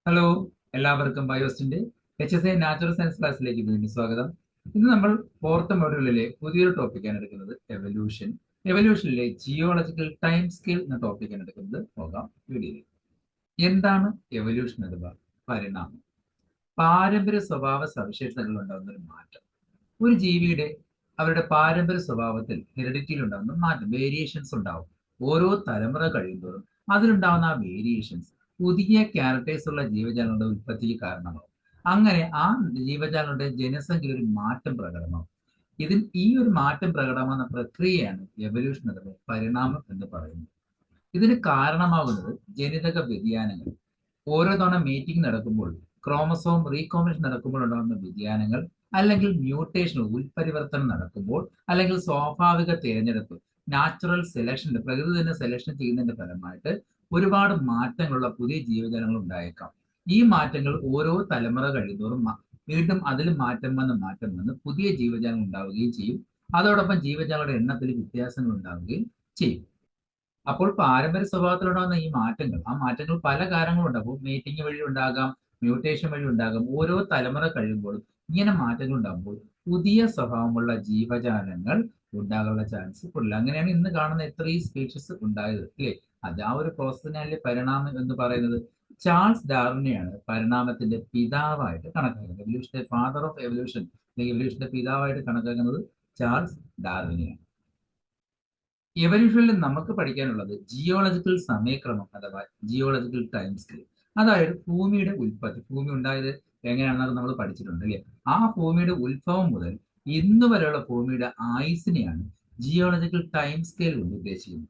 Hello, എല്ലാവർക്കും ബയോസ്റ്റിന്റെ HSA natural science ക്ലാസ്സിലേക്ക് വീണ്ടും സ്വാഗതം. ഇന്ന് നമ്മൾ ഫോർത്ത് മൊഡ്യൂളിലെ പുതിയൊരു ടോപ്പിക്കാണ് എടുക്കുന്നത്, എവല്യൂഷൻ. എവല്യൂഷനിലെ ജിയോളജിക്കൽ ടൈം സ്കെയിൽ എന്ന ടോപ്പിക്കാണ് എടുക്കുന്നത്. പോകാം വീഡിയോയിൽ. എന്താണ് എവല്യൂഷൻ അഥവാ പരിണാമം? പാരമ്പര്യ സ്വഭാവ സവിശേഷതകളിൽ ഉണ്ടാകുന്ന ഒരു മാറ്റം. ഒരു ജീവിയുടെ അവരുടെ പാരമ്പര്യ സ്വഭാവത്തിൽ ഹെറിഡിറ്റിയിൽ ഉണ്ടാകുന്ന മാറ്റം, വേരിയേഷൻസ് ഉണ്ടാവും. ഓരോ തലമുറ കഴിയുന്തോറും അതിലുണ്ടാകുന്ന ആ വേരിയേഷൻസ് പുതിയ ക്യാരക്ടേഴ്സ് ഉള്ള ജീവജാലങ്ങളുടെ ഉൽപ്പത്തിക്ക് കാരണമാവും. അങ്ങനെ ആ ജീവജാലങ്ങളുടെ ജനസംഖ്യയിൽ ഒരു മാറ്റം പ്രകടമാവും. ഈ ഒരു മാറ്റം പ്രകടമാകുന്ന പ്രക്രിയയാണ് എവല്യൂഷൻ അഥവാ പരിണാമം എന്ന് പറയുന്നത്. ഇതിന് കാരണമാകുന്നത് ജനിതക വ്യതിയാനങ്ങൾ. ഓരോ തവണ മീറ്റിംഗ് നടക്കുമ്പോൾ, ക്രോമസോം റീകോമ്പിനേഷൻ നടക്കുമ്പോൾ ഉണ്ടാകുന്ന വ്യതിയാനങ്ങൾ, അല്ലെങ്കിൽ മ്യൂട്ടേഷൻ ഉൽപരിവർത്തനം നടക്കുമ്പോൾ, അല്ലെങ്കിൽ സ്വാഭാവിക തിരഞ്ഞെടുപ്പ് നാച്ചുറൽ സെലക്ഷൻ, പ്രകൃതി തന്നെ സെലക്ഷൻ ചെയ്യുന്നതിന്റെ ഫലമായിട്ട് ഒരുപാട് മാറ്റങ്ങളുള്ള പുതിയ ജീവജാലങ്ങൾ ഉണ്ടായേക്കാം. ഈ മാറ്റങ്ങൾ ഓരോ തലമുറ കഴിയുന്നതോറും വീണ്ടും അതിൽ മാറ്റം വന്ന് പുതിയ ജീവജാലങ്ങൾ ഉണ്ടാവുകയും ചെയ്യും. അതോടൊപ്പം ജീവജാലങ്ങളുടെ എണ്ണത്തിൽ വ്യത്യാസങ്ങൾ ഉണ്ടാവുകയും ചെയ്യും. അപ്പോൾ പാരമ്പര്യ സ്വഭാവത്തിലുണ്ടാകുന്ന ആ മാറ്റങ്ങൾ പല കാരണങ്ങളുണ്ടാകും. മീറ്റിംഗ് വഴി ഉണ്ടാകാം, മ്യൂട്ടേഷൻ വഴി ഉണ്ടാകാം. ഓരോ തലമുറ കഴിയുമ്പോഴും ഇങ്ങനെ മാറ്റങ്ങൾ ഉണ്ടാകുമ്പോൾ പുതിയ സ്വഭാവമുള്ള ജീവജാലങ്ങൾ ഉണ്ടാകാനുള്ള ചാൻസ് കൂടുതൽ. അങ്ങനെയാണ് ഇന്ന് കാണുന്ന എത്രയും സ്പീഷീസ് ഉണ്ടായത്, അല്ലേ? അത് ആ ഒരു പ്രോസസ്സിനല്ലേ പരിണാമം എന്ന് പറയുന്നത്. ചാൾസ് ഡാർവിനെയാണ് പരിണാമത്തിന്റെ പിതാവായിട്ട് കണക്കാക്കുന്നത്. എവല്യൂഷന്റെ ഫാദർ ഓഫ് എവല്യൂഷൻ, അല്ലെങ്കിൽ എവല്യൂഷന്റെ പിതാവായിട്ട് കണക്കാക്കുന്നത് ചാൾസ് ഡാർവിനെയാണ്. എവല്യൂഷനിൽ നമുക്ക് പഠിക്കാനുള്ളത് ജിയോളജിക്കൽ സമയക്രമം അഥവാ ജിയോളജിക്കൽ ടൈം സ്കെയിൽ. അതായത് ഭൂമിയുടെ ഉൽപ്പത്തി, ഭൂമി ഉണ്ടായത് എങ്ങനെയാണെന്നൊക്കെ നമ്മൾ പഠിച്ചിട്ടുണ്ട്, അല്ലേ? ആ ഭൂമിയുടെ ഉത്ഭവം മുതൽ ഇന്ന് വരെയുള്ള ഭൂമിയുടെ ആയുസിനെയാണ് ജിയോളജിക്കൽ ടൈം സ്കെയിൽ കൊണ്ട് ഉദ്ദേശിക്കുന്നത്.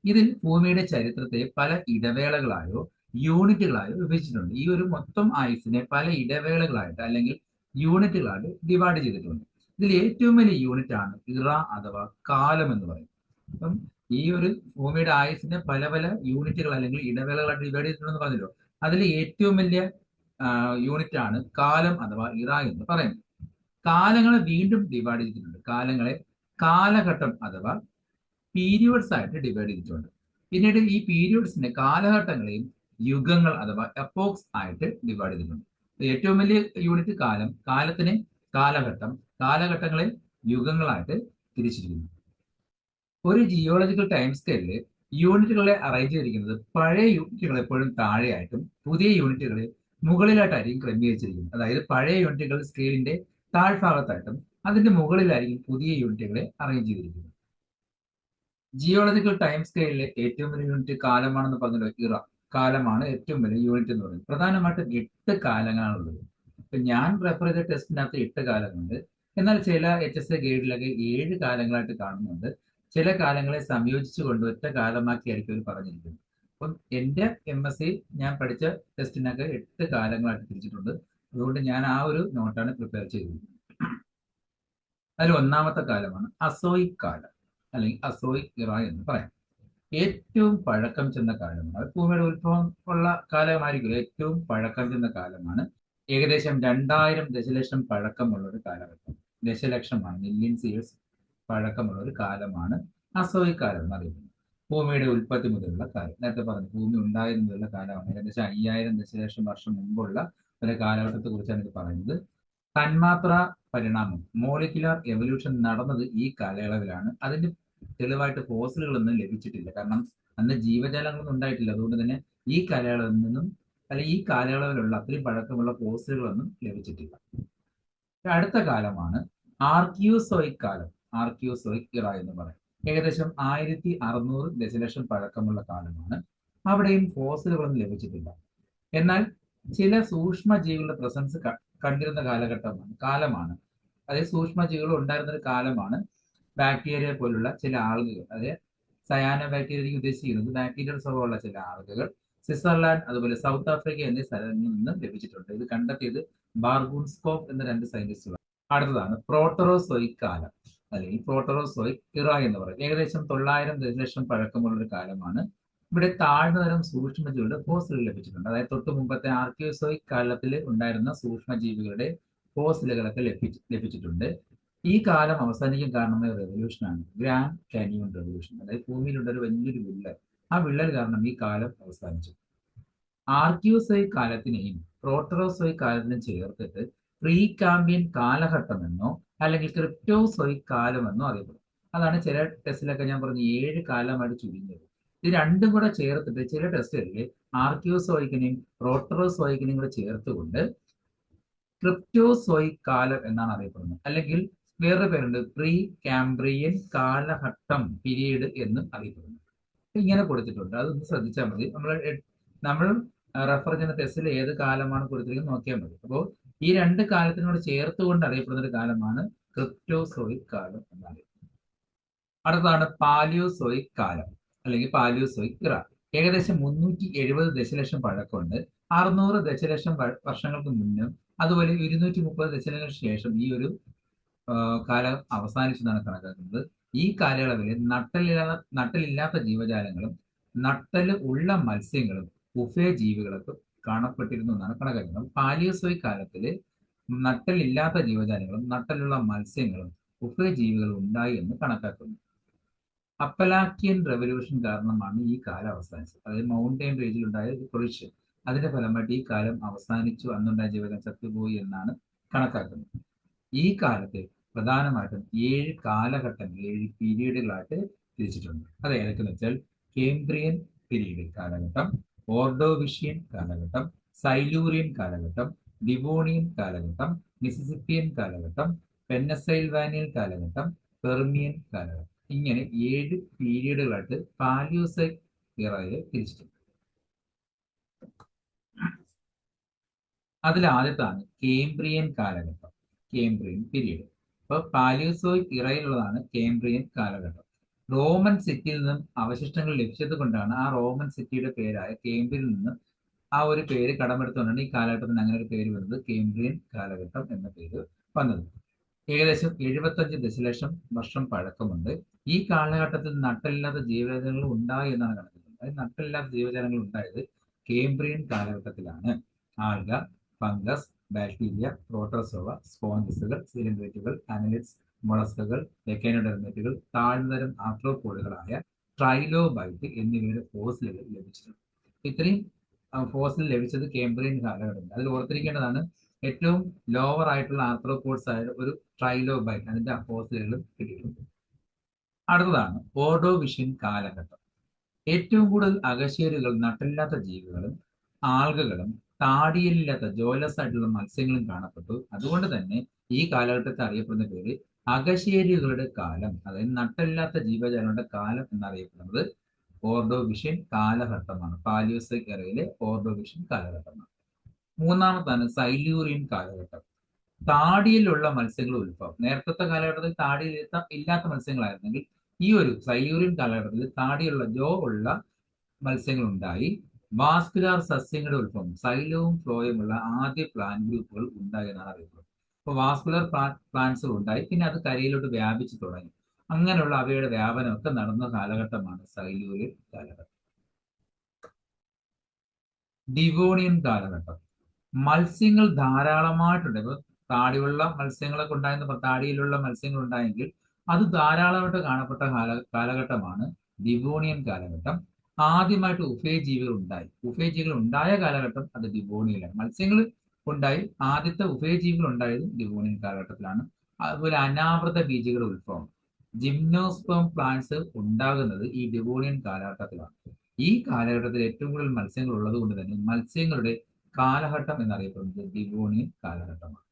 ഇതിൽ ഭൂമിയുടെ ചരിത്രത്തെ പല ഇടവേളകളായോ യൂണിറ്റുകളായോ വിഭജിച്ചിട്ടുണ്ട്. ഈ ഒരു മൊത്തം ആയുസിനെ പല ഇടവേളകളായിട്ട് അല്ലെങ്കിൽ യൂണിറ്റുകളായിട്ട് ഡിവൈഡ് ചെയ്തിട്ടുണ്ട്. ഇതിൽ ഏറ്റവും വലിയ യൂണിറ്റ് ആണ് ഇറ അഥവാ കാലം എന്ന് പറയുന്നത്. അപ്പം ഈ ഒരു ഭൂമിയുടെ ആയുസിനെ പല പല യൂണിറ്റുകൾ അല്ലെങ്കിൽ ഇടവേളകളായിട്ട് ഡിവൈഡ് ചെയ്തിട്ടുണ്ടെന്ന് പറഞ്ഞല്ലോ. അതിൽ ഏറ്റവും വലിയ യൂണിറ്റ് ആണ് കാലം അഥവാ ഇറ എന്ന് പറയുന്നത്. കാലങ്ങളെ വീണ്ടും ഡിവൈഡ് ചെയ്തിട്ടുണ്ട്. കാലങ്ങളെ കാലഘട്ടം അഥവാ പീരിയോഡ്സ് ആയിട്ട് ഡിവൈഡ് ചെയ്തിട്ടുണ്ട്. പിന്നീട് ഈ പീരിയോഡ്സിനെ, കാലഘട്ടങ്ങളെയും യുഗങ്ങൾ അഥവാ എപ്പോക്സ് ആയിട്ട് ഡിവൈഡ് ചെയ്തിട്ടുണ്ട്. ഏറ്റവും വലിയ യൂണിറ്റ് കാലം, കാലത്തിനെ കാലഘട്ടം, കാലഘട്ടങ്ങളെ യുഗങ്ങളായിട്ട് തിരിച്ചിരിക്കുന്നു. ഒരു ജിയോളജിക്കൽ ടൈം സ്കെയിലില് യൂണിറ്റുകളെ അറേഞ്ച് ചെയ്തിരിക്കുന്നത് പഴയ യൂണിറ്റുകൾ എപ്പോഴും താഴെയായിട്ടും പുതിയ യൂണിറ്റുകളെ മുകളിലായിട്ടായിരിക്കും ക്രമീകരിച്ചിരിക്കുന്നത്. അതായത് പഴയ യൂണിറ്റുകൾ സ്കെയിലിന്റെ താഴ്ഭാഗത്തായിട്ടും അതിന്റെ മുകളിലായിരിക്കും പുതിയ യൂണിറ്റുകളെ അറേഞ്ച് ചെയ്തിരിക്കുന്നത്. ജിയോളജിക്കൽ ടൈം സ്കെയിലിലെ ഏറ്റവും വലിയ യൂണിറ്റ് കാലമാണെന്ന് പറഞ്ഞല്ലോ. ഇറ കാലമാണ് ഏറ്റവും വലിയ യൂണിറ്റ് എന്ന് പറയുന്നത്. പ്രധാനമായിട്ടും 8 കാലങ്ങളാണുള്ളത്. ഇപ്പൊ ഞാൻ റെഫർ ചെയ്ത ടെസ്റ്റിനകത്ത് 8 കാലങ്ങളുണ്ട്. എന്നാൽ ചില HSA ഗൈഡിലൊക്കെ 7 കാലങ്ങളായിട്ട് കാണുന്നുണ്ട്. ചില കാലങ്ങളെ സംയോജിച്ചുകൊണ്ട് ഒറ്റ കാലമാക്കിയായിരിക്കും അവർ പറഞ്ഞിരിക്കുന്നത്. അപ്പം എൻ്റെ MSc ഞാൻ പഠിച്ച ടെസ്റ്റിനൊക്കെ 8 കാലങ്ങളായിട്ട് തിരിച്ചിട്ടുണ്ട്. അതുകൊണ്ട് ഞാൻ ആ ഒരു നോട്ടാണ് പ്രിപ്പയർ ചെയ്തത്. അതിൽ ഒന്നാമത്തെ കാലമാണ് അസോയിക് കാലം, അല്ലെങ്കിൽ അസോയിക് ഇറ എന്ന് പറയാം. ഏറ്റവും പഴക്കം ചെന്ന കാലമാണ്. അത് ഭൂമിയുടെ ഉത്ഭവം ഉള്ള കാലമായിരിക്കും. ഏറ്റവും പഴക്കം ചെന്ന കാലമാണ്. ഏകദേശം 2000 ദശലക്ഷം പഴക്കമുള്ള ഒരു കാലഘട്ടം. ദശലക്ഷമാണ്, മില്യൺസ് ഇയേഴ്സ് പഴക്കമുള്ള ഒരു കാലമാണ് അസോയിക് കാലം എന്നറിയപ്പെടുന്നത്. ഭൂമിയുടെ ഉൽപ്പത്തി മുതലുള്ള കാലം, നേരത്തെ പറഞ്ഞു ഭൂമി ഉണ്ടായത് മുതലുള്ള കാലമാണ്. ഏകദേശം 5000 ദശലക്ഷം വർഷം മുമ്പുള്ള ഒരു കാലഘട്ടത്തെ കുറിച്ചാണ് ഇത് പറയുന്നത്. തന്മാത്ര പരിണാമം, മോളിക്കുലാർ എവല്യൂഷൻ നടന്നത് ഈ കാലയളവിലാണ്. അതിന്റെ തെളിവായിട്ട് ഫോസിലുകളൊന്നും ലഭിച്ചിട്ടില്ല. കാരണം അന്ന് ജീവജാലങ്ങളൊന്നും ഉണ്ടായിട്ടില്ല. അതുകൊണ്ട് തന്നെ ഈ കാലയളവിൽ നിന്നും അല്ലെങ്കിൽ ഈ കാലയളവിലുള്ള അത്രയും പഴക്കമുള്ള ഫോസിലുകളൊന്നും ലഭിച്ചിട്ടില്ല. അടുത്ത കാലമാണ് ആർക്കിയോസോയിക് കാലം, ആർക്കിയോസോയിക് ഇറ എന്ന് പറയും. ഏകദേശം 1600 ദശലക്ഷം പഴക്കമുള്ള കാലമാണ്. അവിടെയും ഫോസിലുകളൊന്നും ലഭിച്ചിട്ടില്ല. എന്നാൽ ചില സൂക്ഷ്മജീവികളുടെ പ്രസൻസ് കണ്ടിരുന്ന കാലമാണ്. അതായത് സൂക്ഷ്മജീവികൾ ഉണ്ടായിരുന്ന ഒരു കാലമാണ്. ബാക്ടീരിയ പോലുള്ള ചില ആൽഗകൾ, അതായത് സയാനോ ബാക്ടീരിയ ഉദ്ദേശിക്കുന്നത് ബാക്ടീരിയയുടെ സ്വഭാവമുള്ള ചില ആൽഗകൾ സ്വിറ്റ്സർലാൻഡ് അതുപോലെ സൗത്ത് ആഫ്രിക്ക എന്നീ സ്ഥലങ്ങളിൽ നിന്ന് ലഭിച്ചിട്ടുണ്ട്. ഇത് കണ്ടെത്തിയത് ബാർഗൂൺസ്കോപ്പ് എന്ന 2 സയന്റിസ്റ്റുകൾ. അടുത്തതാണ് പ്രോട്ടറോസോയിക് കാലം, അല്ലെങ്കിൽ പ്രോട്ടറോസോയിക് ഇറ എന്ന് പറയും. ഏകദേശം 900 ദശലക്ഷം പഴക്കമുള്ള ഒരു കാലമാണ്. ഇവിടെ താഴ്ന്ന തരം സൂക്ഷ്മജീവികളുടെ ഫോസിലുകൾ ലഭിച്ചിട്ടുണ്ട്. അതായത് തൊട്ട് മുമ്പത്തെ ആർക്കിയോസോയിക് കാലത്തിൽ ഉണ്ടായിരുന്ന സൂക്ഷ്മജീവികളുടെ ഫോസിലുകളൊക്കെ ലഭിച്ചിട്ടുണ്ട്. ഈ കാലം അവസാനിക്കാൻ കാരണമായ റെവല്യൂഷനാണ് ഗ്രാൻഡ് കാനിയോൺ റെവല്യൂഷൻ. അതായത് ഭൂമിയിലുള്ള ഒരു വലിയൊരു വിള്ളൽ, ആ വിള്ളൽ കാരണം ഈ കാലം അവസാനിച്ചു. ആർക്കിയോസോയിക് കാലത്തിനെയും പ്രോട്ടറോസോയിക് കാലത്തിനും ചേർത്തിട്ട് പ്രീ കാമ്പിയൻ കാലഘട്ടമെന്നോ അല്ലെങ്കിൽ ക്രിപ്റ്റോസോയിക് കാലമെന്നോ അറിയപ്പെടും. അതാണ് ചില ടെസ്റ്റിലൊക്കെ ഞാൻ പറഞ്ഞു 7 കാലമായിട്ട് ചുരുങ്ങിയത്. ഇത് രണ്ടും കൂടെ ചേർത്തിട്ട് ചില ടെസ്റ്റുകളിൽ ആർക്കിയോസോയിക്കിനെയും പ്രോട്ടറോസോയിക്കിനെയും കൂടെ ചേർത്തുകൊണ്ട് ക്രിപ്റ്റോസോയിക് കാലം എന്നാണ് അറിയപ്പെടുന്നത്. അല്ലെങ്കിൽ വേറൊരു പേരുണ്ട്, പ്രീ കാംബ്രിയൻ കാലഘട്ടം പീരീഡ് എന്നും അറിയപ്പെടുന്നു. ഇങ്ങനെ കൊടുത്തിട്ടുണ്ട്, അതൊന്ന് ശ്രദ്ധിച്ചാൽ മതി. നമ്മൾ റെഫർ ചെയ്യുന്ന ടെസ്റ്റിൽ ഏത് കാലമാണ് കൊടുത്തിരിക്കുന്നത് നോക്കിയാൽ മതി. അപ്പോൾ ഈ രണ്ട് കാലത്തിനോട് ചേർത്തുകൊണ്ട് അറിയപ്പെടുന്ന ഒരു കാലമാണ് ക്രിപ്റ്റോസോയിക് കാലം എന്നറിയപ്പെടുന്നത്. അടുത്തതാണ് പാലിയോസോയിക് കാലം അല്ലെങ്കിൽ പാലിയോസോയിക് ഇറ. ഏകദേശം 370 ദശലക്ഷം പഴക്കമുണ്ട്. 600 ദശലക്ഷം വർഷങ്ങൾക്ക് മുന്നും അതുപോലെ 230 ദശലക്ഷം ശേഷം ഈ ഒരു കാലം അവസാനിച്ചെന്നാണ് കണക്കാക്കുന്നത്. ഈ കാലയളവിൽ നട്ടലില്ലാത്ത ജീവജാലങ്ങളും നട്ടൽ ഉള്ള മത്സ്യങ്ങളും ഉഭയജീവികളൊക്കെ കാണപ്പെട്ടിരുന്നു എന്നാണ് കണക്കാക്കുന്നത്. പാലിയോസോയിക് കാലത്തിൽ നട്ടലില്ലാത്ത ജീവജാലങ്ങളും നട്ടലുള്ള മത്സ്യങ്ങളും ഉഭയജീവികളും ഉണ്ടായി എന്ന് കണക്കാക്കുന്നു. അപ്പലാക്കിയൻ റെവല്യൂഷൻ കാരണമാണ് ഈ കാലം അവസാനിച്ചത്. അതായത് മൗണ്ടൈൻ റേഞ്ചിലുണ്ടായ ഒരു കൊളിഷൻ, അതിന്റെ ഫലമായിട്ട് ഈ കാലം അവസാനിച്ചു, അന്നുണ്ടായ ജീവജാലം ചത്തുപോയി എന്നാണ് കണക്കാക്കുന്നത്. ഈ കാലത്തെ പ്രധാനമായിട്ടും 7 കാലഘട്ടങ്ങൾ, 7 പീരീഡുകളായിട്ട് തിരിച്ചിട്ടുണ്ട്. അത് ഏതൊക്കെയെന്ന് വെച്ചാൽ കേംബ്രിയൻ പീരീഡ് കാലഘട്ടം, ഓർഡോവിഷ്യൻ കാലഘട്ടം, സൈലൂറിയൻ കാലഘട്ടം, ഡിവോണിയൻ കാലഘട്ടം, മിസിസിപ്പിയൻ കാലഘട്ടം, പെന്നസൈൽവാനിയൻ കാലഘട്ടം, പെർമിയൻ കാലഘട്ടം. ഇങ്ങനെ 7 പീരീഡുകളായിട്ട് പാലിയോസോയിക് ഇറയെ തിരിച്ചിട്ടുണ്ട്. അതിൽ ആദ്യത്താണ് കേംബ്രിയൻ കാലഘട്ടം, കേംബ്രിയൻ പീരീഡ്. അപ്പോൾ പാലിയോസോയിക് ഇറയിലുള്ളതാണ് കേംബ്രിയൻ കാലഘട്ടം. റോമൻ സിറ്റിയിൽ നിന്നും അവശിഷ്ടങ്ങൾ ലഭിച്ചത് കൊണ്ടാണ് ആ റോമൻ സിറ്റിയുടെ പേരായ കേംബ്രിയിൽ നിന്ന് ആ ഒരു പേര് കടമെടുത്തുകൊണ്ടാണ് ഈ കാലഘട്ടത്തിന് അങ്ങനെ ഒരു പേര് വരുന്നത്, കേംബ്രിയൻ കാലഘട്ടം എന്ന പേര് വന്നത്. ഏകദേശം 75 ദശലക്ഷം വർഷം പഴക്കമുണ്ട്. ഈ കാലഘട്ടത്തിൽ നട്ടലില്ലാത്ത ജീവജാലങ്ങൾ ഉണ്ടായി എന്നാണ് കണക്കാക്കുന്നത്. അതായത് നട്ടലില്ലാത്ത ജീവജാലങ്ങൾ ഉണ്ടായത് കേംബ്രിയൻ കാലഘട്ടത്തിലാണ്. ആൽഗ, ഫംഗസ്, ബാക്ടീരിയ, പ്രോട്ടോസോവ, സ്പോഞ്ചസുകൾ, സിലിൻഡ്രേറ്റുകൾ, അനലിഡ്സ്, മൊളസ്കുകൾ, എക്കൈനോഡെർമേറ്റുകൾ, താഴ്ന്നതരം ആർത്രോപോഡുകളായ ട്രൈലോബൈറ്റ് എന്നിവയുടെ ഫോസിലുകൾ ലഭിച്ചിട്ടുണ്ട്. ഇത്രയും ഫോസിൽ ലഭിച്ചത് കേംബ്രിയൻ കാലഘട്ടത്തിൽ. അതിൽ ഓർത്തിരിക്കേണ്ടതാണ്, ഏറ്റവും ലോവർ ആയിട്ടുള്ള ആർത്രോപോഡ്സ് ആയ ഒരു ട്രൈലോബൈറ്റ്, അതിന്റെ ഫോസിലുകളും കിട്ടിയിട്ടുണ്ട്. അടുത്തതാണ് ഓർഡോവിഷ്യൻ കാലഘട്ടം. ഏറ്റവും കൂടുതൽ അകശേരുകൾ, നട്ടില്ലാത്ത ജീവികളും ആൽഗകളും താടിയലില്ലാത്ത ജോലസ് ആയിട്ടുള്ള മത്സ്യങ്ങളും കാണപ്പെട്ടു. അതുകൊണ്ട് തന്നെ ഈ കാലഘട്ടത്തെ അറിയപ്പെടുന്ന പേര് അകശേരുകളുടെ കാലം, അതായത് നട്ടില്ലാത്ത ജീവജാലങ്ങളുടെ കാലം എന്നറിയപ്പെടുന്നത് ഓർഡോവിഷ്യൻ കാലഘട്ടമാണ്. പാലിയോസോയിക് എറയിലെ ഓർഡോവിഷ്യൻ കാലഘട്ടമാണ്. മൂന്നാമത്താണ് സൈലൂറിയൻ കാലഘട്ടം. താടിയിലുള്ള മത്സ്യങ്ങളുടെ ഉത്ഭവം. നേരത്തെ കാലഘട്ടത്തിൽ താടി ഇല്ലാത്ത മത്സ്യങ്ങളായിരുന്നെങ്കിൽ ഈ ഒരു സൈലൂറിയൻ കാലഘട്ടത്തിൽ താടിയുള്ള ഉള്ള മത്സ്യങ്ങൾ ഉണ്ടായി. വാസ്കുലാർ സസ്യങ്ങളുടെ ഉത്ഭവം, സൈലവും ഫ്ലോയും ഉള്ള ആദ്യ പ്ലാന്റ് ഗ്രൂപ്പുകൾ ഉണ്ടായി എന്നാണ് അറിയപ്പെടുന്നത്. അപ്പോൾ വാസ്കുലർ പ്ലാന്റ്സുകൾ ഉണ്ടായി, പിന്നെ അത് കരയിലോട്ട് വ്യാപിച്ചു തുടങ്ങി. അങ്ങനെയുള്ള അവയുടെ വ്യാപനമൊക്കെ നടന്ന കാലഘട്ടമാണ് സൈലൂറിയൻ കാലഘട്ടം. ഡിവോണിയൻ കാലഘട്ടം. മത്സ്യങ്ങൾ ധാരാളമായിട്ടുണ്ട്. ഇപ്പൊ താടിയുള്ള മത്സ്യങ്ങളൊക്കെ ഉണ്ടായിരുന്ന താടിയിലുള്ള മത്സ്യങ്ങൾ ഉണ്ടായെങ്കിൽ അത് ധാരാളമായിട്ട് കാണപ്പെട്ട കാലഘട്ടമാണ് ഡിവോണിയൻ കാലഘട്ടം. ആദ്യമായിട്ട് ഉഭയജീവികൾ ഉണ്ടായി. ഉഭയജീവികൾ ഉണ്ടായ കാലഘട്ടം അത് ഡിവോണിയനിലാണ്. മത്സ്യങ്ങൾ ഉണ്ടായി, ആദ്യത്തെ ഉഭയജീവികൾ ഉണ്ടായത് ഡിവോണിയൻ കാലഘട്ടത്തിലാണ്. അതുപോലെ അനാവൃത ബീജുകളുടെ ഉത്ഭവം, ജിംനോസ്പേം പ്ലാന്റ്സ് ഉണ്ടാകുന്നത് ഈ ഡിവോണിയൻ കാലഘട്ടത്തിലാണ്. ഈ കാലഘട്ടത്തിൽ ഏറ്റവും കൂടുതൽ മത്സ്യങ്ങൾ ഉള്ളത് കൊണ്ട് തന്നെ മത്സ്യങ്ങളുടെ കാലഘട്ടം എന്നറിയപ്പെടുന്നത് ഡിവോണിയൻ കാലഘട്ടമാണ്.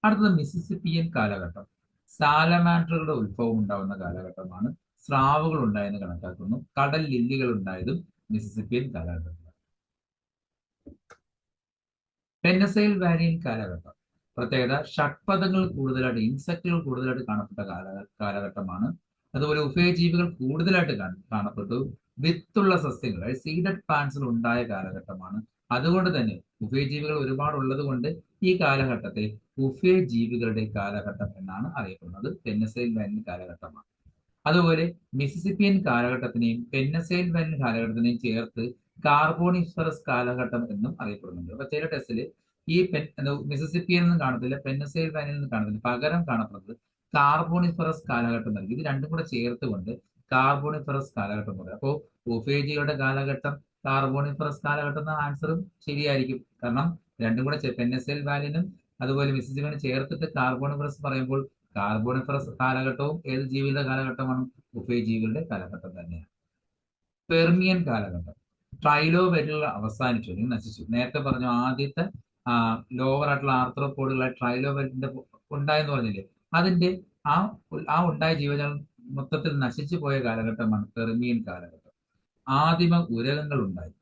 അടുത്തത് മിസിസിപ്പിയൻ കാലഘട്ടം. സാലമാൻഡറുകളുടെ ഉത്ഭവം ഉണ്ടാകുന്ന കാലഘട്ടമാണ്. സ്രാവുകൾ ഉണ്ടായെന്ന് കണക്കാക്കുന്നു. കടൽ ലില്ലികൾ ഉണ്ടായതും മിസിസിപ്പിയൻ കാലഘട്ടത്തിലാണ്. പെന്നസൈൽവാനിയൻ കാലഘട്ടം. പ്രത്യേകത, ഷഡ്പദങ്ങൾ കൂടുതലായിട്ട്, ഇൻസെക്റ്റുകൾ കൂടുതലായിട്ട് കാണപ്പെട്ട കാലഘട്ടമാണ്. അതുപോലെ ഉഭയജീവികൾ കൂടുതലായിട്ട് കാണപ്പെട്ടു. വിത്തുള്ള സസ്യങ്ങൾ, സീഡഡ് പ്ലാന്റ്സുകൾ ഉണ്ടായ കാലഘട്ടമാണ്. അതുകൊണ്ട് തന്നെ ഉഭയജീവികൾ ഒരുപാട് ഉള്ളത് കൊണ്ട് ഈ കാലഘട്ടത്തെ ഉഭയജീവികളുടെ കാലഘട്ടം എന്നാണ് അറിയപ്പെടുന്നത്. പെന്നസൈൽവാനിയൻ കാലഘട്ടമാണ്. അതുപോലെ മിസിസിപ്പിയൻ കാലഘട്ടത്തിനെയും പെന്നസൈൽവാനിയൻ കാലഘട്ടത്തിനെയും ചേർത്ത് കാർബോണിഫറസ് കാലഘട്ടം എന്നും അറിയപ്പെടുന്നുണ്ട്. അപ്പൊ ചില ടെസ്റ്റിൽ ഈ മിസിസിപ്പിയൻ എന്നും കാണത്തില്ല, പെന്നസൈൽവാനിയൻ എന്നും കാണത്തില്ല, പകരം കാണപ്പെടുന്നത് കാർബോണിഫറസ് കാലഘട്ടം നൽകി. ഇത് രണ്ടും കൂടെ ചേർത്തുകൊണ്ട് കാർബോണിഫറസ് കാലഘട്ടം പറയും. അപ്പോൾ ഉഭയജീവികളുടെ കാലഘട്ടം, കാർബോണിഫറസ് കാലഘട്ടം എന്ന ആൻസറും ശരിയായിരിക്കും. കാരണം രണ്ടും കൂടെ പെന്നസൈൽ വാലിനും അതുപോലെ മിസിസിപ്പിനും ചേർത്തിട്ട് കാർബോണിഫറസ് പറയുമ്പോൾ കാർബോണിഫറസ് കാലഘട്ടവും ഏത് ജീവികളുടെ കാലഘട്ടമാണ്? ഉഭയജീവികളുടെ കാലഘട്ടം തന്നെയാണ്. പെർമിയൻ കാലഘട്ടം ട്രൈലോബെറ്റുകൾ അവസാനിച്ചു അല്ലെങ്കിൽ നശിച്ചു. നേരത്തെ പറഞ്ഞു ആദ്യത്തെ ലോവർ ആയിട്ടുള്ള ആർത്രോപോഡുകളായ ട്രൈലോബെറ്റിന്റെ ഉണ്ടായെന്ന് പറഞ്ഞില്ലേ, അതിന്റെ ആ ഉണ്ടായ ജീവജാലം മൊത്തത്തിൽ നശിച്ചു പോയ കാലഘട്ടമാണ് പെർമിയൻ കാലഘട്ടം. ആദിമ ഉരകങ്ങൾ ഉണ്ടായി.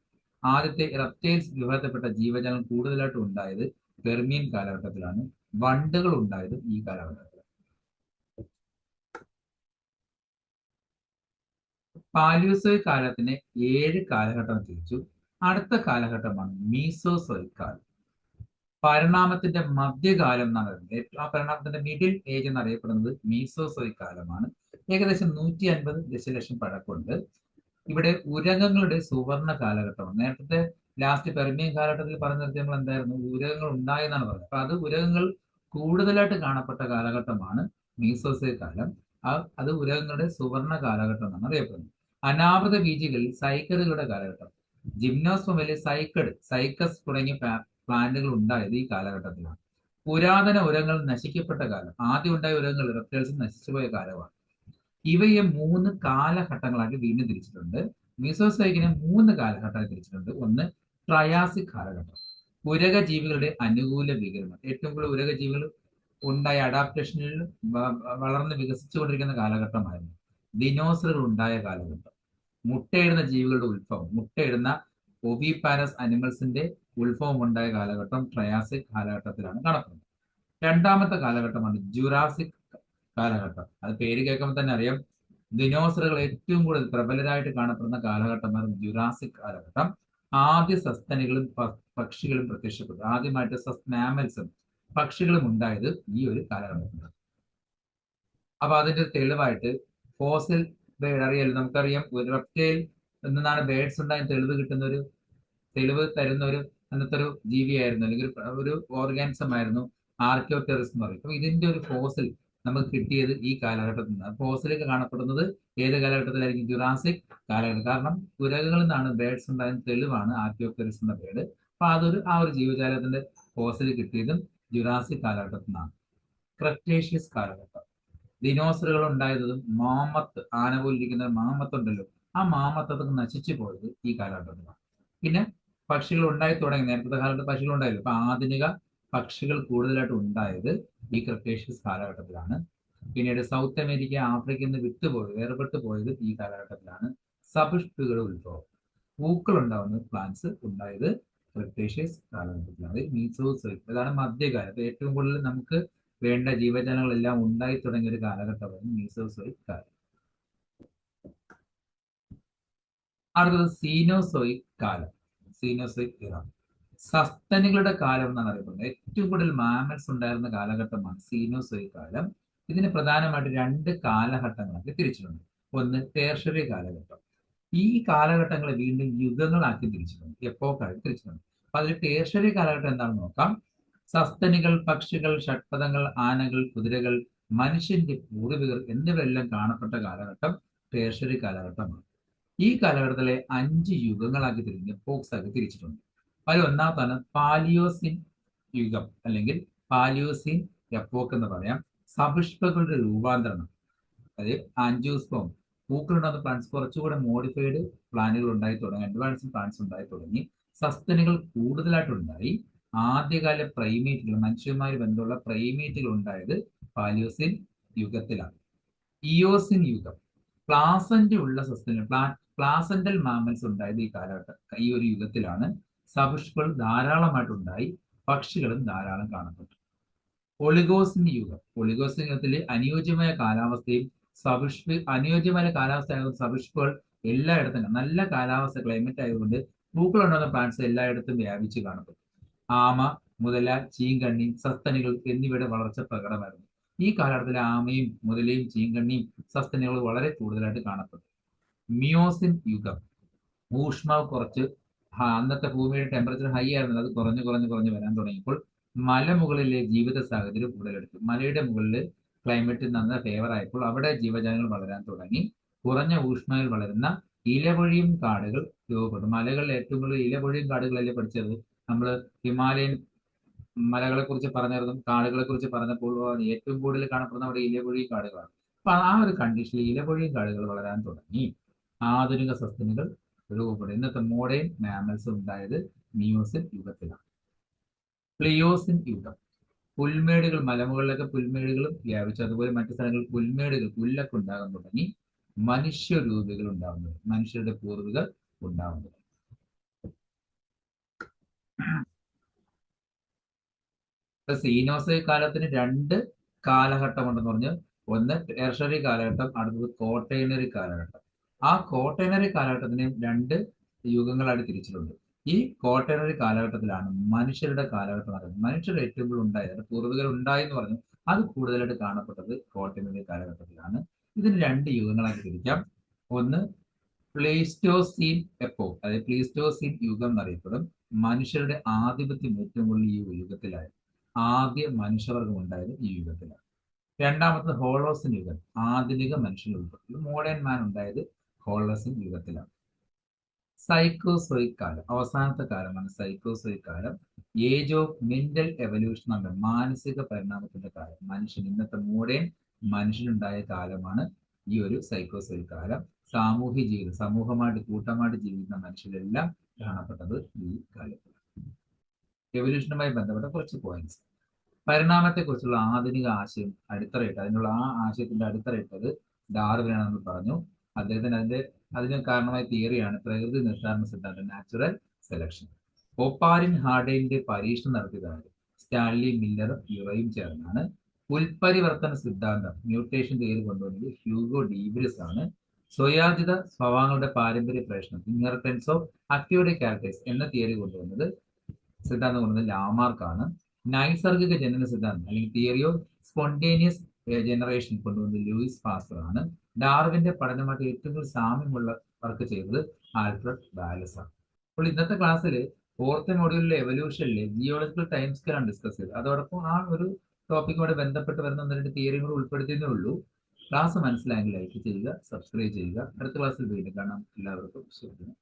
ആദ്യത്തെ റെപ്റ്റൈൽസ് വിഭാഗത്തിൽപ്പെട്ട ജീവജാലം കൂടുതലായിട്ട് ഉണ്ടായത് പെർമിയൻ കാലഘട്ടത്തിലാണ്. വണ്ടുകൾ ഉണ്ടായത് ഈ കാലഘട്ടത്തിൽ. പാലിയോസോയിക് കാലത്തിനെ 7 കാലഘട്ടം തിരിച്ചു. അടുത്ത കാലഘട്ടമാണ് മീസോസോയിക് കാലം. പരിണാമത്തിന്റെ മധ്യകാലം എന്നാണ് പറയുന്നത്. ആ പരിണാമത്തിന്റെ മിഡിൽ ഏജ് എന്നറിയപ്പെടുന്നത് മീസോസോയിക് കാലമാണ്. ഏകദേശം 150 ദശലക്ഷം പഴക്കമുണ്ട്. ഇവിടെ ഉരകങ്ങളുടെ സുവർണ കാലഘട്ടമാണ്. നേരത്തെ ലാസ്റ്റ് പെർമിയൻ കാലഘട്ടത്തിൽ പറഞ്ഞു നിർത്തി നമ്മൾ എന്തായിരുന്നു? ഉരകങ്ങൾ ഉണ്ടായെന്നാണ് പറഞ്ഞത്. അപ്പൊ അത് ഉരകങ്ങൾ കൂടുതലായിട്ട് കാണപ്പെട്ട കാലഘട്ടമാണ് മീസോസോയിക് കാലം. അത് ഉരകങ്ങളുടെ സുവർണ കാലഘട്ടം എന്നാണ് അറിയപ്പെടുന്നത്. അനാവൃത ബീജികളിൽ സൈക്കഡുകളുടെ കാലഘട്ടം. ജിംനോസ്പെർമിലെ സൈക്കസ് തുടങ്ങിയ പ്ലാന്റുകൾ ഉണ്ടായത് ഈ കാലഘട്ടത്തിലാണ്. പുരാതന ഉരകങ്ങൾ നശിക്കപ്പെട്ട കാലം. ആദ്യം ഉണ്ടായ ഉരകങ്ങൾ റെപ്റ്റൈൽസ് നശിച്ചുപോയ കാലമാണ്. ഇവയെ 3 കാലഘട്ടങ്ങളാക്കി വീണ്ടും തിരിച്ചിട്ടുണ്ട്. മീസോസോയിക്കിനെ 3 കാലഘട്ടമായി തിരിച്ചിട്ടുണ്ട്. ഒന്ന് ട്രയാസിക് കാലഘട്ടം, ഉരക ജീവികളുടെ അനുകൂല വികരണം. ഏറ്റവും കൂടുതൽ ഉരക ജീവികൾ ഉണ്ടായ അഡാപ്റ്റേഷനിൽ വളർന്ന് വികസിച്ചുകൊണ്ടിരിക്കുന്ന കാലഘട്ടമായിരുന്നു. ദിനോസറുകൾ ഉണ്ടായ കാലഘട്ടം. മുട്ടയിടുന്ന ജീവികളുടെ ഉത്ഭവം, മുട്ടയിടുന്ന ഒവിപാരസ് അനിമൽസിന്റെ ഉത്ഭവം ഉണ്ടായ കാലഘട്ടം ട്രയാസിക് കാലഘട്ടത്തിലാണ് കാണപ്പെടുന്നത്. രണ്ടാമത്തെ കാലഘട്ടമാണ് ജുറാസിക് കാലഘട്ടം. അത് പേര് കേൾക്കുമ്പോൾ തന്നെ അറിയാം, ദിനോസറുകൾ ഏറ്റവും കൂടുതൽ പ്രബലരായിട്ട് കാണപ്പെടുന്ന കാലഘട്ടമാണ് ജുറാസിക് കാലഘട്ടം. ആദ്യ സസ്തനികളും പക്ഷികളും പ്രത്യക്ഷപ്പെട്ടു. ആദ്യമായിട്ട് മാമൽസും പക്ഷികളും ഉണ്ടായത് ഈ ഒരു കാലഘട്ടത്തിലാണ്. അപ്പൊ അതിന്റെ തെളിവായിട്ട് ഫോസിൽ ബേർഡ് അറിയാലോ, നമുക്കറിയാം ഒരു റെപ്റ്റൈൽ നിന്നാണ് ബേർഡ്സ് ഉണ്ടായ തെളിവ് തരുന്ന ഒരു അന്നത്തെ ഒരു ജീവിയായിരുന്നു, അല്ലെങ്കിൽ ഒരു ഓർഗാനിസം ആയിരുന്നു ആർക്കിയോപ്റ്റെറിസ് എന്ന് പറയും. അപ്പൊ ഇതിന്റെ ഒരു ഫോസിൽ നമുക്ക് കിട്ടിയത് ഈ കാലഘട്ടത്തിൽ നിന്നാണ്. ഫോസിലൊക്കെ കാണപ്പെടുന്നത് ഏത് കാലഘട്ടത്തിലായിരിക്കും? ജുറാസിക് കാലഘട്ടം. കാരണം ഉരകങ്ങളിൽ നിന്നാണ് ബേർഡ്സ് ഉണ്ടായ തെളിവാണ് ആർക്കിയോപ്റ്റെറിസ് എന്ന ബേർഡ്. അപ്പൊ ആ ഒരു ജീവജാലത്തിന്റെ ഫോസിൽ കിട്ടിയതും ജുറാസിക് കാലഘട്ടത്തിൽ നിന്നാണ്. ക്രെറ്റേഷ്യസ് കാലഘട്ടം. ദിനോസറുകൾ ഉണ്ടായതും മാമത്ത്, ആന പോലിരിക്കുന്ന മാമത്ത് ഉണ്ടല്ലോ, ആ മാമത്തൊക്കെ നശിച്ചു പോയത് ഈ കാലഘട്ടത്തിലാണ്. പിന്നെ പക്ഷികൾ ഉണ്ടായി തുടങ്ങി. നേരത്തെ കാലത്ത് പക്ഷികൾ ഉണ്ടായിരുന്നു. അപ്പൊ ആധുനിക പക്ഷികൾ കൂടുതലായിട്ട് ഉണ്ടായത് ഈ ക്രെറ്റേഷ്യസ് കാലഘട്ടത്തിലാണ്. പിന്നീട് സൗത്ത് അമേരിക്ക, ആഫ്രിക്കയിൽ നിന്ന് വേർപെട്ടു പോയത് ഈ കാലഘട്ടത്തിലാണ്. സപുഷ്പികളുടെ ഉത്ഭവം, പൂക്കൾ ഉണ്ടാവുന്ന പ്ലാന്റ്സ് ഉണ്ടായത് ക്രെറ്റേഷ്യസ് കാലഘട്ടത്തിലാണ്. മീസോസോയിക്, അതാണ് മധ്യകാലത്ത് ഏറ്റവും കൂടുതൽ നമുക്ക് വേണ്ട ജീവജാലങ്ങളെല്ലാം ഉണ്ടായി തുടങ്ങിയ ഒരു കാലഘട്ടമാണ് മീസോസോയിക് കാലം. അടുത്തത് സീനോസോയിക് കാലം, സീനോസോയിക് ഇറ. സസ്തനികളുടെ കാലം എന്നാണ് അറിയപ്പെടുന്നത്. ഏറ്റവും കൂടുതൽ മാമൽസ് ഉണ്ടായിരുന്ന കാലഘട്ടമാണ് സീനോസോയിക് കാലം. ഇതിന് പ്രധാനമായിട്ട് 2 കാലഘട്ടങ്ങളാക്കി തിരിച്ചിട്ടുണ്ട്. ഒന്ന് ടേർഷ്യറി കാലഘട്ടം. ഈ കാലഘട്ടങ്ങളെ വീണ്ടും യുഗങ്ങളാക്കി തിരിച്ചിട്ടുണ്ട്, എപ്പോക്കായി തിരിച്ചിട്ടുണ്ട്. അപ്പൊ അതിൽ ടേർഷ്യറി കാലഘട്ടം എന്താണെന്ന് നോക്കാം. സസ്തനികൾ, പക്ഷികൾ, ഷഡ്പദങ്ങൾ, ആനകൾ, കുതിരകൾ, മനുഷ്യന്റെ പൂർവികർ എന്നിവരെല്ലാം കാണപ്പെട്ട കാലഘട്ടം ടേർഷ്യറി കാലഘട്ടമാണ്. ഈ കാലഘട്ടത്തിലെ 5 യുഗങ്ങളാക്കി തിരിഞ്ഞ് എപ്പോക്സ് ആക്കി തിരിച്ചിട്ടുണ്ട്. അതിൽ ഒന്നാമതാണ് പാലിയോസിൻ യുഗം, അല്ലെങ്കിൽ പാലിയോസിൻ എപ്പോക്ക് എന്ന് പറയാം. സപുഷ്പകളുടെ രൂപാന്തരണം, അതായത് ആൻജിയോസ്പേം, പൂക്കളുണ്ടാകുന്ന പ്ലാന്റ്സ്, കുറച്ചുകൂടെ മോഡിഫൈഡ് പ്ലാന്റുകൾ ഉണ്ടായി തുടങ്ങി, അഡ്വാൻസ്ഡ് പ്ലാന്റ്സ് ഉണ്ടായി തുടങ്ങി. സസ്തനികൾ കൂടുതലായിട്ടുണ്ടായി. ആദ്യകാല പ്രൈമേറ്റുകൾ, മനുഷ്യരുമായി ബന്ധമുള്ള പ്രൈമേറ്റുകൾ ഉണ്ടായത് പാലിയോസിൻ യുഗത്തിലാണ്. ഇയോസിൻ യുഗം, പ്ലാസന്റ് ഉള്ള സസ്തനികൾ, പ്ലാസന്റൽ മാമൽസ് ഉണ്ടായത് ഈ ഒരു യുഗത്തിലാണ്. സപുഷ്പകൾ ധാരാളമായിട്ടുണ്ടായി, പക്ഷികളും ധാരാളം കാണപ്പെട്ടു. ഒളിഗോസിൻ യുഗം, ഒളിഗോസിൻ യുഗത്തിലെ അനുയോജ്യമായ കാലാവസ്ഥയും അനുയോജ്യമായ കാലാവസ്ഥയാകുന്ന സപുഷ്പകൾ എല്ലായിടത്തും, നല്ല കാലാവസ്ഥ ക്ലൈമറ്റ് ആയതുകൊണ്ട് പൂക്കളുണ്ടാകുന്ന പ്ലാന്റ്സ് എല്ലായിടത്തും വ്യാപിച്ച് കാണപ്പെട്ടു. ആമ, മുതല, ചീങ്കണ്ണി, സസ്തനികൾ എന്നിവയുടെ വളർച്ച പ്രകടമായിരുന്നു. ഈ കാലഘട്ടത്തിലെ ആമയും മുതലയും ചീങ്കണ്ണിയും സസ്തനികളും വളരെ കൂടുതലായിട്ട് കാണപ്പെട്ടു. മിയോസിൻ യുഗം, ഊഷ്മാവ് കുറച്ച്, അന്നത്തെ ഭൂമിയുടെ ടെമ്പറേച്ചർ ഹൈ ആയിരുന്നത് അത് കുറഞ്ഞു വരാൻ തുടങ്ങിയപ്പോൾ മലമുകളിലെ ജീവിത സാഹചര്യം കൂടുതലെടുത്തു. മലയുടെ മുകളിൽ ക്ലൈമറ്റ് നന്ന ഫേവർ ആയപ്പോൾ അവിടെ ജീവജാലങ്ങൾ വളരാൻ തുടങ്ങി. കുറഞ്ഞ ഊഷ്മാവിൽ വളരുന്ന ഇലപൊഴിയും കാടുകൾ രൂപപ്പെട്ടു. മലകളിൽ ഏറ്റവും കൂടുതൽ ഇലപൊഴിയും കാടുകളല്ലേ പഠിച്ചത്? നമ്മൾ ഹിമാലയൻ മലകളെ കുറിച്ച് പറഞ്ഞിരുന്നു, കാടുകളെ കുറിച്ച് പറഞ്ഞപ്പോൾ ഏറ്റവും കൂടുതൽ കാണപ്പെടുന്ന അവിടെ ഇലപൊഴിയും കാടുകളാണ്. അപ്പൊ ആ ഒരു കണ്ടീഷനിൽ ഇലപൊഴിയും കാടുകൾ വളരാൻ തുടങ്ങി. ആധുനിക സസ്തനികൾ രൂപപ്പെടും. ഇന്നത്തെ മോഡേൺ മാമൽസ് ഉണ്ടായത് മിയോസിൻ യുഗത്തിലാണ്. പ്ലിയോസിൻ യുഗം. പുൽമേടുകൾ, മലമുകളിലൊക്കെ പുൽമേടുകളും വ്യാപിച്ചു. അതുപോലെ മറ്റു സ്ഥലങ്ങളിൽ പുൽമേടുകൾ, പുല്ലൊക്കെ ഉണ്ടാകാൻ തുടങ്ങി. മനുഷ്യരൂപികൾ ഉണ്ടാകുന്നത്, മനുഷ്യരുടെ പൂർവികർ ഉണ്ടാകുന്നത്. ഇപ്പൊ സീനോസോയിക് കാലത്തിന് രണ്ട് കാലഘട്ടമുണ്ടെന്ന് പറഞ്ഞ്, ഒന്ന് ടെർഷറി കാലഘട്ടം, അടുത്തത് ക്വാട്ടേണറി കാലഘട്ടം. ആ ക്വാട്ടേണറി കാലഘട്ടത്തിനെ രണ്ട് യുഗങ്ങളായിട്ട് തിരിച്ചിട്ടുണ്ട്. ഈ ക്വാട്ടേണറി കാലഘട്ടത്തിലാണ് മനുഷ്യരുടെ കാലഘട്ടം പറയുന്നത്. മനുഷ്യർ ഏറ്റവും കൂടുതൽ ഉണ്ടായത്, പൂർവികർ ഉണ്ടായി എന്ന് പറഞ്ഞു, അത് കൂടുതലായിട്ട് കാണപ്പെട്ടത് ക്വാട്ടേണറി കാലഘട്ടത്തിലാണ്. ഇതിന് രണ്ട് യുഗങ്ങളായിട്ട് തിരിക്കാം. ഒന്ന് പ്ലേസ്റ്റോസീൻ എപ്പോക്ക്, അതായത് പ്ലീസ്റ്റോസീൻ യുഗം എന്നറിയപ്പെടും. മനുഷ്യരുടെ ആധിപത്യം ഏറ്റവും കൂടുതൽ ഈ യുഗത്തിലായിരുന്നു. ആദ്യ മനുഷ്യവർഗം ഉണ്ടായത് ഈ യുഗത്തിലാണ്. രണ്ടാമത്തത് ഹോളോസിൻ യുഗം, ആധുനിക മനുഷ്യർ ഉൾപ്പെട്ടു. മോഡേൺ മാൻ ഉണ്ടായത് ഹോളോസിൻ യുഗത്തിലാണ്. സൈക്കോസോയിക് കാലം, അവസാനത്തെ കാലമാണ് സൈക്കോസോയിക് കാലം. ഏജ് ഓഫ് മെന്റൽ എവല്യൂഷൻ ആണ്, മാനസിക പരിണാമത്തിന്റെ കാലം. മനുഷ്യൻ, ഇന്നത്തെ മോഡേൺ മനുഷ്യനുണ്ടായ കാലമാണ് ഈ ഒരു സൈക്കോസോയിക് കാലം. സാമൂഹ്യ ജീവിതം, സമൂഹമായിട്ട് കൂട്ടമായിട്ട് ജീവിക്കുന്ന മനുഷ്യരെല്ലാം കാണപ്പെട്ടത് ഈ കാലത്ത്. എവല്യൂഷനുമായി ബന്ധപ്പെട്ട കുറച്ച് പോയിന്റ്സ്. പരിണാമത്തെക്കുറിച്ചുള്ള ആധുനിക ആശയം അടിത്തറയിട്ട്, അതിനുള്ള ആ ആശയത്തിന്റെ അടിത്തറയിട്ടത് ഡാർവിനാണെന്ന് പറഞ്ഞു. അദ്ദേഹത്തിന് അതിന് കാരണമായ തിയറിയാണ് പ്രകൃതി നിർദ്ധാരണ സിദ്ധാന്തം, നാച്ചുറൽ സെലക്ഷൻ. ഒപ്പാരിൻ ഹാർഡെയിന്റെ പരീക്ഷണം നടത്തിയതാണ് സ്റ്റാൻലി മില്ലറും യുറയും ചേർന്നാണ്. ഉൽപരിവർത്തന സിദ്ധാന്തം, മ്യൂട്ടേഷൻ തിയറി കൊണ്ടുവന്നത് ഹ്യൂഗോ ഡീബ്രിസ് ആണ്. സ്വയാജിത സ്വഭാവങ്ങളുടെ പാരമ്പര്യ പ്രശ്നം, ഇൻഹെറിറ്റൻസ് ഓഫ് അക്യൂർഡ് ക്യാരക്ടേഴ്സ് എന്ന തിയറി കൊണ്ടുവന്നത്, സിദ്ധാന്തം കൊണ്ടുവന്നത് ലാമാർക്കാണ്. നൈസർഗിക ജനന സിദ്ധാന്തം അല്ലെങ്കിൽ തിയറി ഓഫ് സ്പോണ്ടേനിയസ് ജനറേഷൻ കൊണ്ടുവന്നത് ലൂയിസ് പാസ്റ്റർ ആണ്. ഡാർവിന്റെ പഠനമായിട്ട് ഏറ്റവും കൂടുതൽ സാമ്യമുള്ള വർക്ക് ചെയ്തത് ആൽഫ്രഡ് വാലസ് ആണ്. അപ്പോൾ ഇന്നത്തെ ക്ലാസ്സിൽ ഫോർത്ത് മോഡ്യൂളിലെ എവല്യൂഷനിലെ ജിയോളജിക്കൽ ടൈം സ്കെയിൽ ആണ് ഡിസ്കസ് ചെയ്തത്. അതോടൊപ്പം ആ ഒരു ടോപ്പിക്കുമായി ബന്ധപ്പെട്ട് വരുന്ന ഒന്ന് രണ്ട് തിയറിയും കൂടെ ഉൾപ്പെടുത്തിയതേ ഉള്ളൂ. ക്ലാസ് മനസ്സിലായെങ്കിൽ ലൈക്ക് ചെയ്യുക, സബ്സ്ക്രൈബ് ചെയ്യുക. അടുത്ത ക്ലാസ്സിൽ വീണ്ടും കാണാം. എല്ലാവർക്കും ശുഭദിനം.